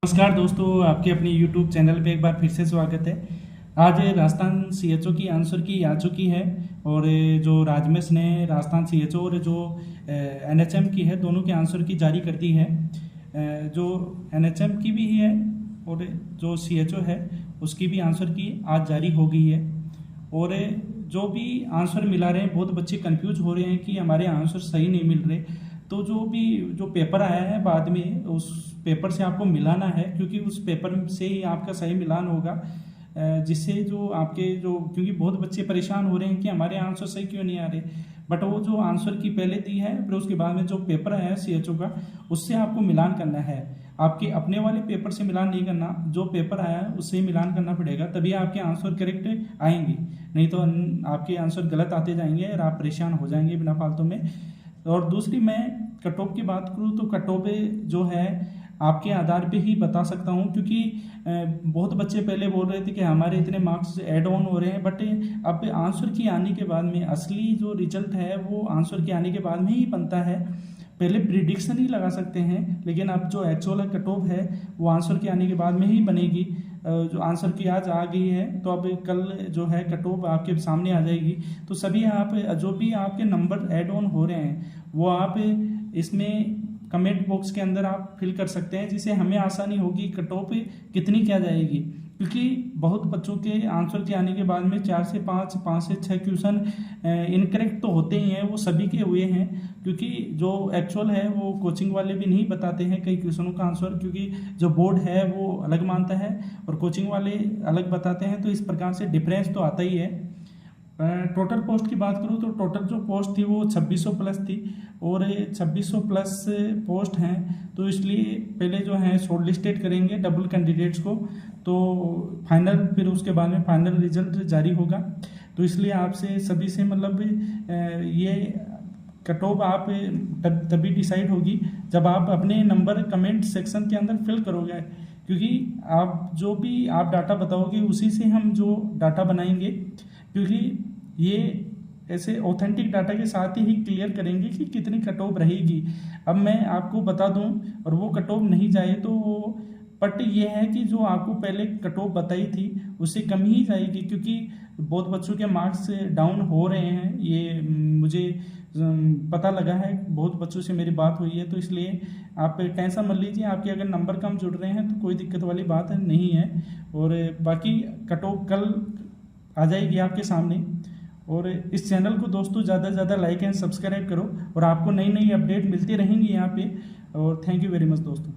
नमस्कार दोस्तों, आपके अपने YouTube चैनल पे एक बार फिर से स्वागत है। आज राजस्थान CHO की आंसर की आ चुकी है और जो राजमेश ने राजस्थान CHO और जो NHM की है दोनों के आंसर की जारी कर दी है। जो NHM की भी है और जो CHO है उसकी भी आंसर की आज जारी हो गई है। और जो भी आंसर मिला रहे हैं, बहुत बच्चे कंफ्यूज हो रहे हैं कि हमारे आंसर सही नहीं मिल रहे। तो जो पेपर आया है बाद में उस पेपर से आपको मिलाना है, क्योंकि उस पेपर से ही आपका सही मिलान होगा। जिससे जो आपके क्योंकि बहुत बच्चे परेशान हो रहे हैं कि हमारे आंसर सही क्यों नहीं आ रहे, बट वो जो आंसर की पहले दी है फिर उसके बाद में जो पेपर आया है CHO का, उससे आपको मिलान करना है। आपके अपने वाले पेपर से मिलान नहीं करना, जो पेपर आया है उससे मिलान करना पड़ेगा, तभी आपके आंसर करेक्ट आएंगे। नहीं तो आपके आंसर गलत आते जाएंगे और आप परेशान हो जाएंगे बिना फालतू में। और दूसरी, मैं कट ऑफ की बात करूँ तो कट ऑफ जो है आपके आधार पे ही बता सकता हूँ, क्योंकि बहुत बच्चे पहले बोल रहे थे कि हमारे इतने मार्क्स ऐड ऑन हो रहे हैं, बट अब आंसर की आने के बाद में असली जो रिजल्ट है वो आंसर के आने के बाद में ही बनता है। पहले प्रिडिक्शन ही लगा सकते हैं, लेकिन अब जो एक्चुअल कट ऑफ है वो आंसर के आने के बाद में ही बनेगी। जो आंसर की आज आ गई है तो अब कल जो है कट ऑफ आपके सामने आ जाएगी। तो सभी आप जो भी आपके नंबर ऐड ऑन हो रहे हैं वो आप इसमें कमेंट बॉक्स के अंदर आप फिल कर सकते हैं, जिससे हमें आसानी होगी कट ऑफ कितनी क्या जाएगी। क्योंकि बहुत बच्चों के आंसर के आने के बाद में 4 से 5, 5 से 6 क्वेश्चन इनकरेक्ट तो होते ही हैं, वो सभी के हुए हैं। क्योंकि जो एक्चुअल है वो कोचिंग वाले भी नहीं बताते हैं कई क्वेश्चनों का आंसर, क्योंकि जो बोर्ड है वो अलग मानता है और कोचिंग वाले अलग बताते हैं, तो इस प्रकार से डिफरेंस तो आता ही है। टोटल पोस्ट की बात करूँ तो टोटल जो पोस्ट थी वो 2600 प्लस थी, और 2600 प्लस पोस्ट हैं, तो इसलिए पहले जो है शॉर्ट लिस्टेड करेंगे डबल कैंडिडेट्स को, तो फाइनल फिर उसके बाद में फाइनल रिजल्ट जारी होगा। तो इसलिए आपसे सभी से मतलब ये कट ऑफ आप तभी डिसाइड होगी जब आप अपने नंबर कमेंट सेक्शन के अंदर फिल करोगे, क्योंकि आप जो भी आप डाटा बताओगे उसी से हम जो डाटा बनाएंगे, क्योंकि ये ऐसे ऑथेंटिक डाटा के साथ ही क्लियर करेंगे कि कितनी कट ऑफ रहेगी। अब मैं आपको बता दूं और वो कट ऑफ नहीं जाए तो बट ये है कि जो आपको पहले कट ऑफ बताई थी उससे कम ही जाएगी, क्योंकि बहुत बच्चों के मार्क्स डाउन हो रहे हैं। ये मुझे पता लगा है, बहुत बच्चों से मेरी बात हुई है, तो इसलिए आप टेंशन मत लीजिए। आपके अगर नंबर कम जुड़ रहे हैं तो कोई दिक्कत वाली बात नहीं है। और बाकी कट ऑफ कल आ जाएगी आपके सामने। और इस चैनल को दोस्तों ज़्यादा से ज़्यादा लाइक एंड सब्सक्राइब करो, और आपको नई नई अपडेट मिलती रहेंगी यहाँ पे। और थैंक यू वेरी मच दोस्तों।